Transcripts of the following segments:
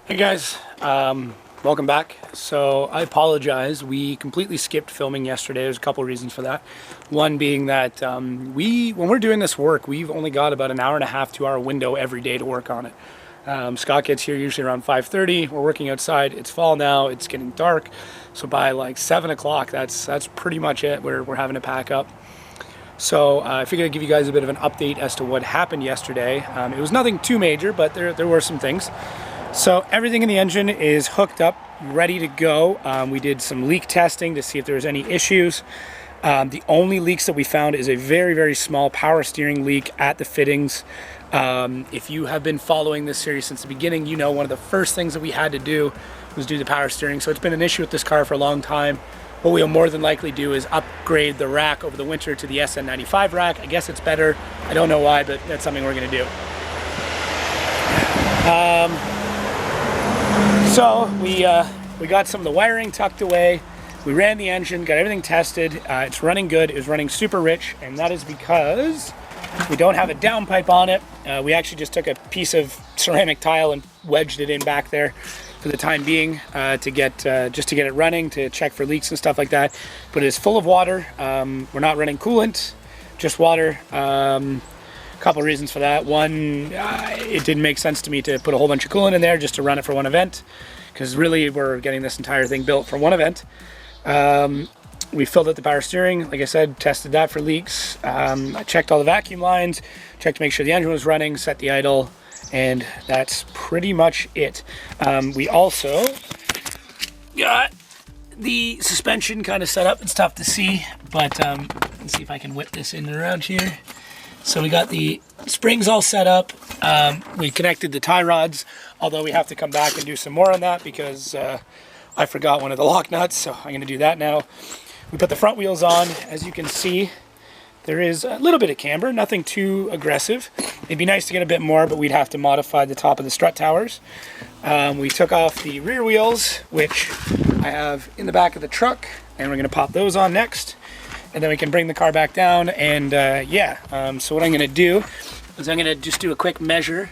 Hey guys, welcome back. So I apologize, we completely skipped filming yesterday. There's a couple reasons for that. One being that when we're doing this work, we've only got about an hour and a half, 2 hour window every day to work on it. Scott gets here usually around 5:30. We're working outside. It's fall now. It's getting dark. So by like 7 o'clock, that's pretty much it. We're having to pack up. So I figured I'd give you guys a bit of an update as to what happened yesterday. It was nothing too major, but there were some things. So everything in the engine is hooked up, ready to go. We did some leak testing to see if there was any issues. The only leaks that we found is a very, very small power steering leak at the fittings. If you have been following this series since the beginning, you know one of the first things that we had to do was do the power steering. So it's been an issue with this car for a long time. What we'll more than likely do is upgrade the rack over the winter to the SN95 rack. I guess it's better. I don't know why, but that's something we're gonna do. So we got some of the wiring tucked away. We ran the engine, got everything tested. It's running good. It was running super rich, and that is because we don't have a downpipe on it. We actually just took a piece of ceramic tile and wedged it in back there for the time being just to get it running, to check for leaks and stuff like that. But it is full of water. We're not running coolant, just water. Couple of reasons for that. One, it didn't make sense to me to put a whole bunch of coolant in there just to run it for one event, because really we're getting this entire thing built for one event. We filled out the power steering, like I said, tested that for leaks. I checked all the vacuum lines, checked to make sure the engine was running, set the idle, and that's pretty much it. We also got the suspension kind of set up. It's tough to see, but let's see if I can whip this in and around here. So we got the springs all set up. We connected the tie rods, although we have to come back and do some more on that because I forgot one of the lock nuts, so I'm gonna do that now. We put the front wheels on. As you can see, there is a little bit of camber, nothing too aggressive. It'd be nice to get a bit more, but we'd have to modify the top of the strut towers. We took off the rear wheels, which I have in the back of the truck, and we're gonna pop those on next. And then we can bring the car back down, and so what I'm gonna do is I'm gonna just do a quick measure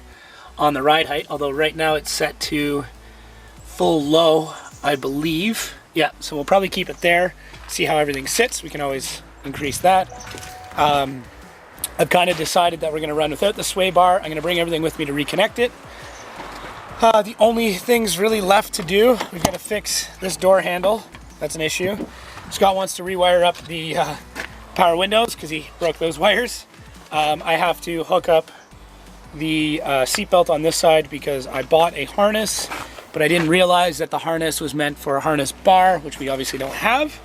on the ride height, although right now it's set to full low, I believe. Yeah, so we'll probably keep it there, see how everything sits. We can always increase that. I've kind of decided that we're gonna run without the sway bar. I'm gonna bring everything with me to reconnect it. The only things really left to do, we've gotta fix this door handle. That's an issue. Scott wants to rewire up the power windows because he broke those wires. I have to hook up the seatbelt on this side because I bought a harness, but I didn't realize that the harness was meant for a harness bar, which we obviously don't have.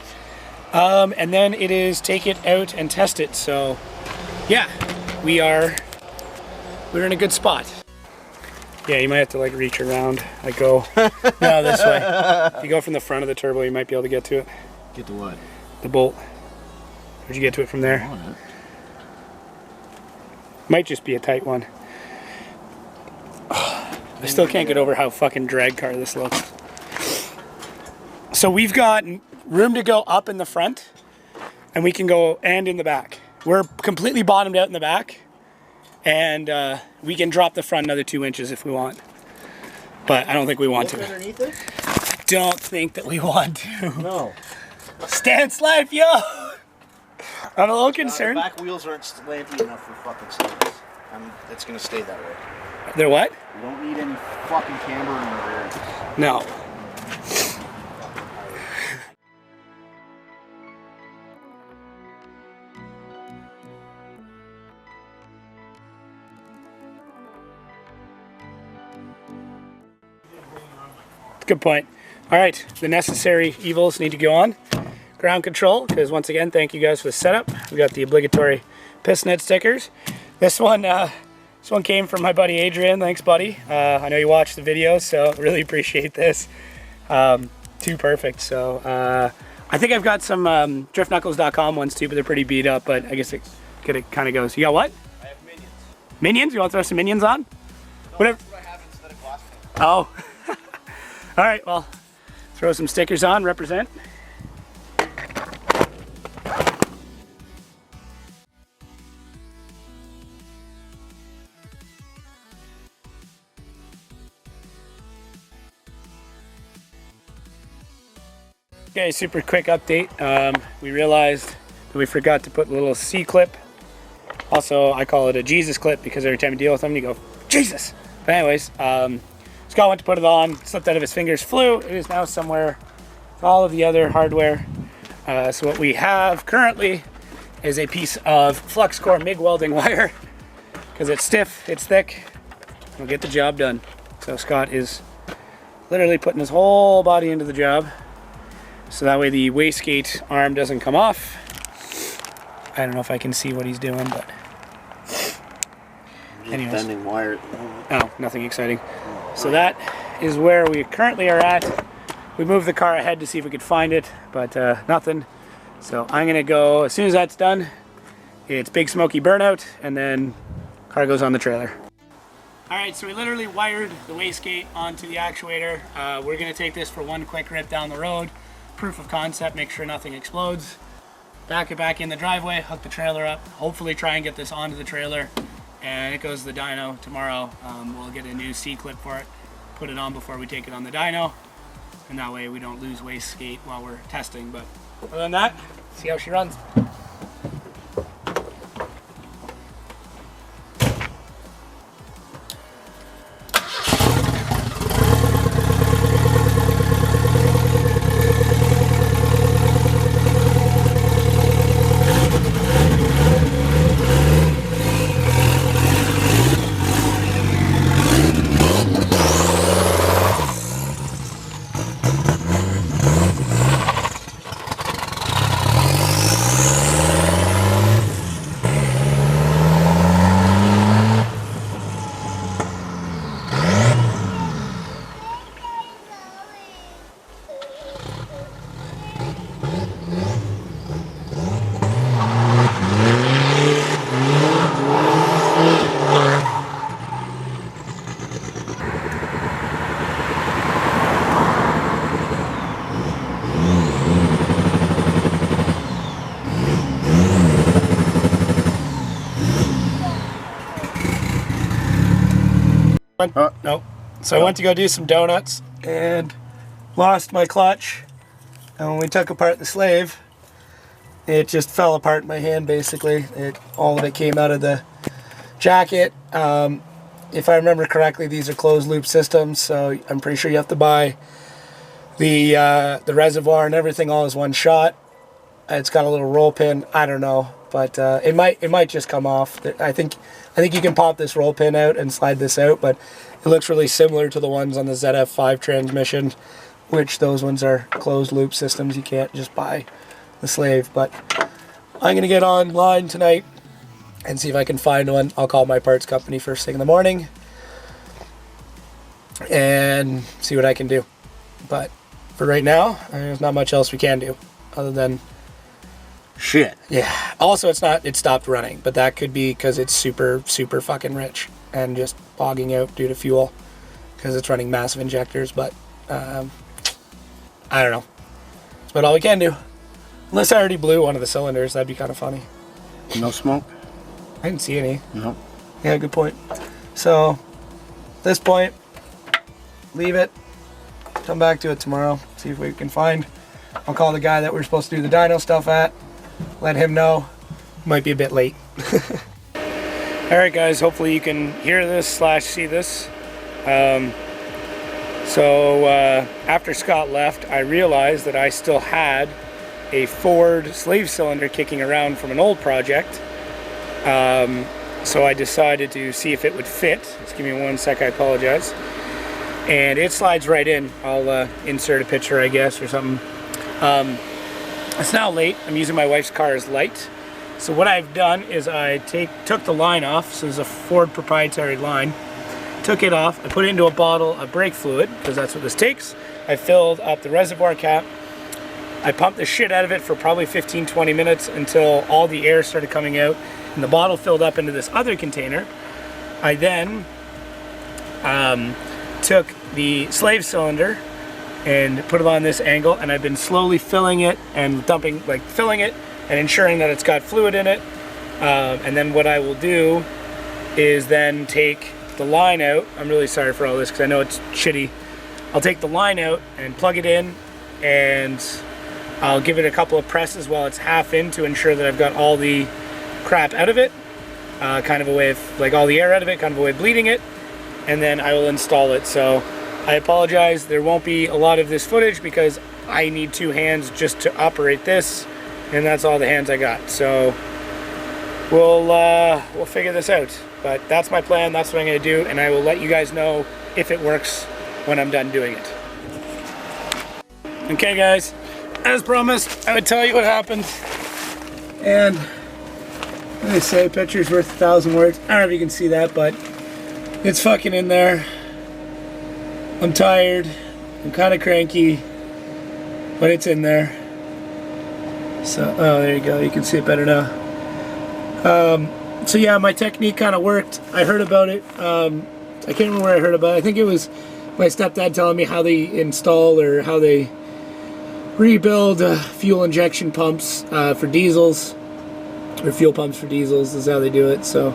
And then it is take it out and test it. So yeah, we're in a good spot. Yeah, you might have to like reach around, like go no, this way. If you go from the front of the turbo, you might be able to get to it. Get to what? The bolt. Would you get to it from there? Might just be a tight one. I still can't get over how fucking drag car this looks. So we've got room to go up in the front, and we can go and in the back. We're completely bottomed out in the back, and we can drop the front another 2 inches if we want. But I don't think we want to. Underneath it? I don't think that we want to. No. Stance life, yo! I'm a little concerned. The back wheels aren't slanty enough for fucking stance. It's gonna stay that way. They're what? You don't need any fucking camber in the rear. No. Good point. All right, the necessary evils need to go on. Ground control, because once again, thank you guys for the setup. We got the obligatory piston head stickers. This one came from my buddy Adrian. Thanks, buddy. I know you watched the video, so really appreciate this. Too perfect. So I think I've got some driftknuckles.com ones too, but they're pretty beat up. But I guess it kind of goes. You got what? I have minions. Minions? You want to throw some minions on? No, Whatever. that's what I have instead of glass paint. Oh. All right. Well, throw some stickers on. Represent. Okay, super quick update. We realized that we forgot to put the little C clip. Also, I call it a Jesus clip because every time you deal with them, you go, Jesus! But anyways, Scott went to put it on, slipped out of his fingers, flew. It is now somewhere with all of the other hardware. So what we have currently is a piece of flux core MIG welding wire because it's stiff, it's thick, it'll get the job done. So Scott is literally putting his whole body into the job so that way the wastegate arm doesn't come off. I don't know if I can see what he's doing, but anyways. Bending wire. Oh, nothing exciting. So that is where we currently are at. We moved the car ahead to see if we could find it, but nothing. So I'm gonna go, as soon as that's done, it's big smoky burnout, and then car goes on the trailer. All right, so we literally wired the wastegate onto the actuator. We're gonna take this for one quick rip down the road, proof of concept, make sure nothing explodes. Back it back in the driveway, hook the trailer up, hopefully try and get this onto the trailer, and it goes to the dyno tomorrow. We'll get a new C-clip for it, put it on before we take it on the dyno, and that way we don't lose wastegate while we're testing. But other than that, see how she runs. Nope. So I went to go do some donuts and lost my clutch. And when we took apart the slave, it just fell apart in my hand basically. All of it came out of the jacket. If I remember correctly, these are closed loop systems, so I'm pretty sure you have to buy the reservoir and everything all as one shot. It's got a little roll pin. I don't know, but it might just come off. I think you can pop this roll pin out and slide this out, but it looks really similar to the ones on the ZF5 transmission, which those ones are closed loop systems. You can't just buy the slave. But I'm gonna get online tonight and see if I can find one. I'll call my parts company first thing in the morning and see what I can do. But for right now, there's not much else we can do other than shit. Yeah. Also, it stopped running, but that could be because it's super fucking rich and just bogging out due to fuel because it's running massive injectors. But I don't know. That's about all we can do. Unless I already blew one of the cylinders, that'd be kind of funny. No smoke? I didn't see any. No. Yeah, good point. So, at this point, leave it. Come back to it tomorrow. See if we can find. I'll call the guy that we're supposed to do the dyno stuff at. Let him know. Might be a bit late. Alright guys, hopefully you can hear this / see this. After Scott left, I realized that I still had a Ford slave cylinder kicking around from an old project. So I decided to see if it would fit. Just give me 1 sec, I apologize. And it slides right in. I'll insert a picture, I guess, or something. It's now late. I'm using my wife's car as light. So what I've done is I took the line off. So there's a Ford proprietary line. Took it off. I put it into a bottle of brake fluid because that's what this takes. I filled up the reservoir cap. I pumped the shit out of it for probably 15-20 minutes until all the air started coming out and the bottle filled up into this other container. I then took the slave cylinder and put it on this angle, and I've been slowly filling it and filling it and ensuring that it's got fluid in it. And then what I will do is then take the line out. I'm really sorry for all this because I know it's shitty. I'll take the line out and plug it in and I'll give it a couple of presses while it's half in to ensure that I've got all the crap out of it. Kind of a way of, like, all the air out of it, kind of a way of bleeding it. And then I will install it. So I apologize, there won't be a lot of this footage because I need 2 hands just to operate this, and that's all the hands I got. So we'll figure this out. But that's my plan, that's what I'm gonna do, and I will let you guys know if it works when I'm done doing it. Okay guys, as promised, I would tell you what happened. And they say picture's worth 1,000 words. I don't know if you can see that, but it's fucking in there. I'm tired, I'm kind of cranky, but it's in there. So, oh, there you go, you can see it better now. So yeah, my technique kind of worked. I heard about it. I can't remember where I heard about it. I think it was my stepdad telling me how they install or how they rebuild fuel injection pumps for diesels, or fuel pumps for diesels is how they do it. So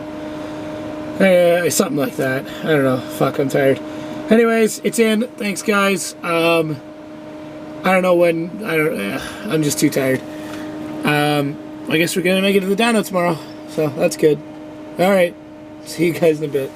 something like that. I don't know. Fuck, I'm tired. Anyways, it's in. Thanks, guys. I don't know when. I'm just too tired. I guess we're gonna make it to the dyno tomorrow, so that's good. All right. See you guys in a bit.